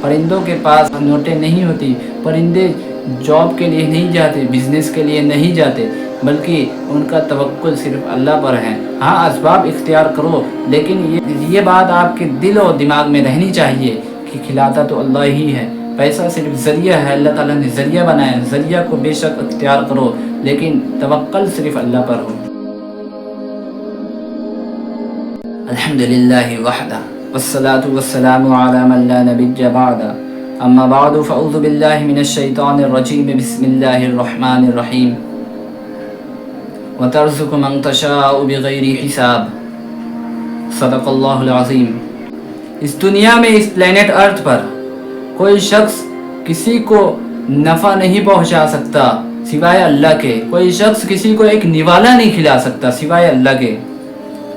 پرندوں کے پاس نوٹیں نہیں ہوتی، پرندے جاب کے لیے نہیں جاتے، بزنس کے لیے نہیں جاتے، بلکہ ان کا توکل صرف اللہ پر ہے۔ ہاں اسباب اختیار کرو، لیکن یہ بات آپ کے دل و دماغ میں رہنی چاہیے کہ کھلاتا تو اللہ ہی ہے، پیسہ صرف ذریعہ ہے، اللہ تعالیٰ نے ذریعہ بنایا ہے، ذریعہ کو بے شک اختیار کرو لیکن توکل صرف اللہ پر ہو۔ الحمدللہ وحدہ والصلاة والسلام علی من لا نبی بعدہ، اما بعد فاعوذ باللہ من الشیطان الرجیم، بسم اللہ الرحمن الرحیم۔ وترزق من تشاء بغیر حساب، صدق اللہ العظیم۔ اس دنیا میں، اس پلینٹ ارتھ پر کوئی شخص کسی کو نفع نہیں پہنچا سکتا سوائے اللہ کے، کوئی شخص کسی کو ایک نوالا نہیں کھلا سکتا سوائے اللہ کے۔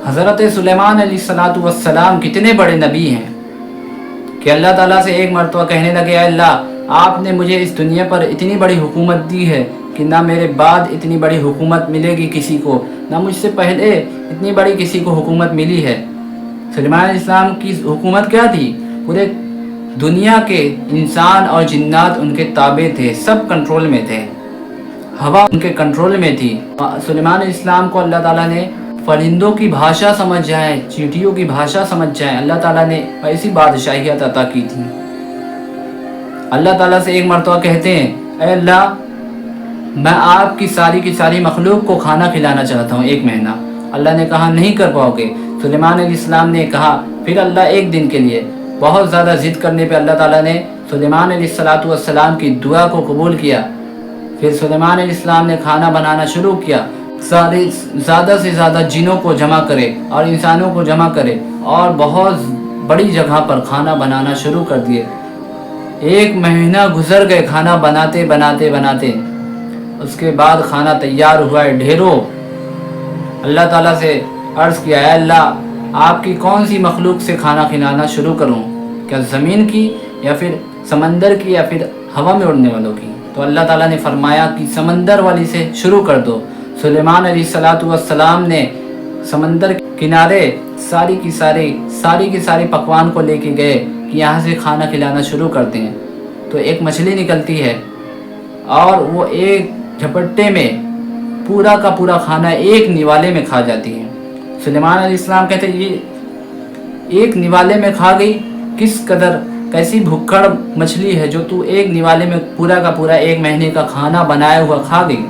حضرت سلیمان علیہ السلام کتنے بڑے نبی ہیں کہ اللہ تعالیٰ سے ایک مرتبہ کہنے لگے، اے اللہ آپ نے مجھے اس دنیا پر اتنی بڑی حکومت دی ہے کہ نہ میرے بعد اتنی بڑی حکومت ملے گی کسی کو، نہ مجھ سے پہلے اتنی بڑی کسی کو حکومت ملی ہے۔ سلیمان علیہ السلام کی حکومت کیا تھی؟ پورے دنیا کے انسان اور جنات ان کے تابع تھے، سب کنٹرول میں تھے، ہوا ان کے کنٹرول میں تھی۔ سلیمان علیہ السلام کو اللہ تعالیٰ نے پرندوں کی بھاشا سمجھ جائیں، چیونٹیوں کی بھاشا سمجھ جائیں، اللہ تعالیٰ نے ایسی بادشاہیت عطا کی تھی۔ اللہ تعالیٰ سے ایک مرتبہ کہتے ہیں، اے اللہ میں آپ کی ساری مخلوق کو کھانا کھلانا چاہتا ہوں 1 مہینہ۔ اللہ نے کہا نہیں کر پاؤ گے۔ سلیمان علیہ السلام نے کہا، پھر اللہ 1 دن کے لیے، بہت زیادہ ضد کرنے پہ اللہ تعالیٰ نے سلیمان علیہ السلام کی دعا کو قبول کیا۔ پھر سلیمان علیہ السلام نے کھانا بنانا شروع کیا، زیادہ سے زیادہ جنوں کو جمع کرے اور انسانوں کو جمع کرے اور بہت بڑی جگہ پر کھانا بنانا شروع کر دیے۔ 1 مہینہ گزر گئے کھانا بناتے بناتے، اس کے بعد کھانا تیار ہوا ہے ڈھیروں۔ اللہ تعالیٰ سے عرض کیا، اے اللہ آپ کی کون سی مخلوق سے کھانا کھلانا شروع کروں، کیا زمین کی یا پھر سمندر کی یا پھر ہوا میں اڑنے والوں کی؟ تو اللہ تعالیٰ نے فرمایا کہ سمندر والی سے شروع کر دو۔ سلیمان علیہ السلام نے سمندر کنارے ساری کی ساری پکوان کو لے کے گئے کہ یہاں سے کھانا کھلانا شروع کرتے ہیں۔ تو ایک مچھلی نکلتی ہے اور وہ ایک جھپٹے میں پورا کا پورا کھانا ایک نوالے میں کھا جاتی ہے۔ سلیمان علیہ السلام کہتے ہیں یہ ایک نوالے میں کھا گئی، کس قدر کیسی بھکڑ مچھلی ہے جو تو ایک نوالے میں پورا کا پورا 1 مہینے کا کھانا بنایا ہوا کھا گئی۔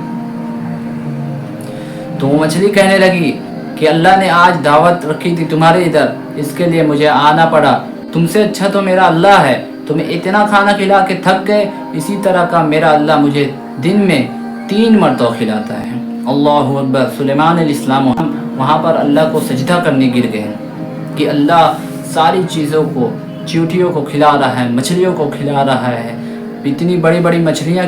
تو وہ مچھلی کہنے لگی کہ اللہ نے آج دعوت رکھی تھی تمہارے ادھر، اس کے لیے مجھے آنا پڑا، تم سے اچھا تو میرا اللہ ہے، تمہیں اتنا کھانا کھلا کے تھک گئے، اسی طرح کا میرا اللہ مجھے دن میں 3 مرتبہ کھلاتا ہے۔ اللہ اکبر۔ سلیمان علیہ السلام وہاں پر اللہ کو سجدہ کرنے گر گئے کہ اللہ ساری چیزوں کو، چیونٹیوں کو کھلا رہا ہے، مچھلیوں کو کھلا رہا ہے، اتنی بڑی بڑی مچھلیاں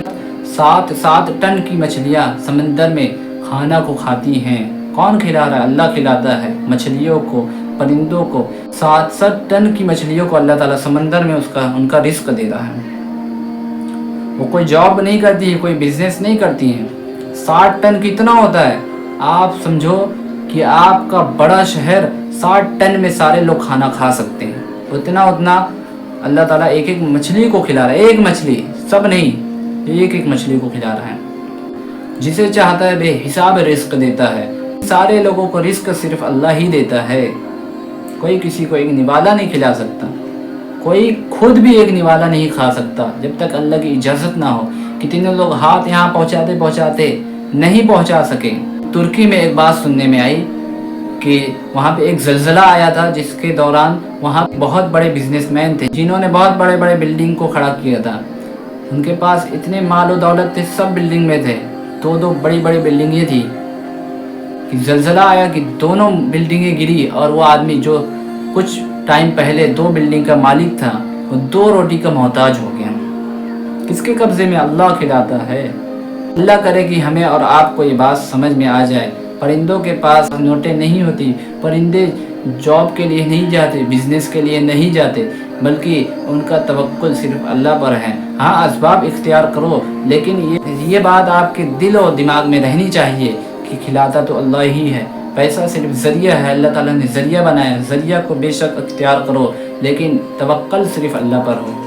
7 ٹن کی مچھلیاں سمندر میں کھانا کو کھاتی ہیں، کون کھلا رہا ہے؟ اللہ کھلاتا ہے مچھلیوں کو، پرندوں کو، 7 ٹن کی مچھلیوں کو اللہ تعالیٰ سمندر میں ان کا رزق دے رہا ہے۔ وہ کوئی جاب نہیں کرتی ہے، کوئی بزنس نہیں کرتی ہیں۔ 60 ٹن کتنا ہوتا ہے؟ آپ سمجھو کہ آپ کا بڑا شہر 60 ٹن میں سارے لوگ کھانا کھا سکتے ہیں، اتنا اللہ تعالیٰ ایک مچھلی کو کھلا رہا ہے، ایک مچھلی، سب نہیں، ایک مچھلی کو کھلا رہا ہے۔ جسے چاہتا ہے بے حساب رزق دیتا ہے، سارے لوگوں کو رزق صرف اللہ ہی دیتا ہے، کوئی کسی کو ایک نوالا نہیں کھلا سکتا، کوئی خود بھی ایک نوالا نہیں کھا سکتا جب تک اللہ کی اجازت نہ ہو۔ کتنے لوگ ہاتھ یہاں پہنچاتے نہیں پہنچا سکے۔ ترکی میں ایک بات سننے میں آئی کہ وہاں پہ ایک زلزلہ آیا تھا جس کے دوران وہاں بہت بڑے بزنس مین تھے جنہوں نے بہت بڑے بڑے بلڈنگ کو کھڑا کیا تھا، ان کے پاس اتنے مال و دولت تھے، سب بلڈنگ میں تھے، 2 بڑی بڑی بلڈنگیں تھی کہ زلزلہ آیا کہ دونوں بلڈنگیں گری اور وہ آدمی جو کچھ ٹائم پہلے 2 بلڈنگ کا مالک تھا وہ 2 روٹی کا محتاج ہو گیا۔ کس کے قبضے میں؟ اللہ کھلاتا ہے۔ اللہ کرے کہ ہمیں اور آپ کو یہ بات سمجھ میں آ جائے۔ پرندوں کے پاس نوٹیں نہیں ہوتی، پرندے جاب کے لیے نہیں جاتے، بزنس کے لیے نہیں جاتے، بلکہ ان کا توکل صرف اللہ پر ہے۔ ہاں اسباب اختیار کرو، لیکن یہ بات آپ کے دل و دماغ میں رہنی چاہیے کہ کھلاتا تو اللہ ہی ہے، پیسہ صرف ذریعہ ہے، اللہ تعالیٰ نے ذریعہ بنایا ہے، ذریعہ کو بے شک اختیار کرو لیکن توکل صرف اللہ پر ہو۔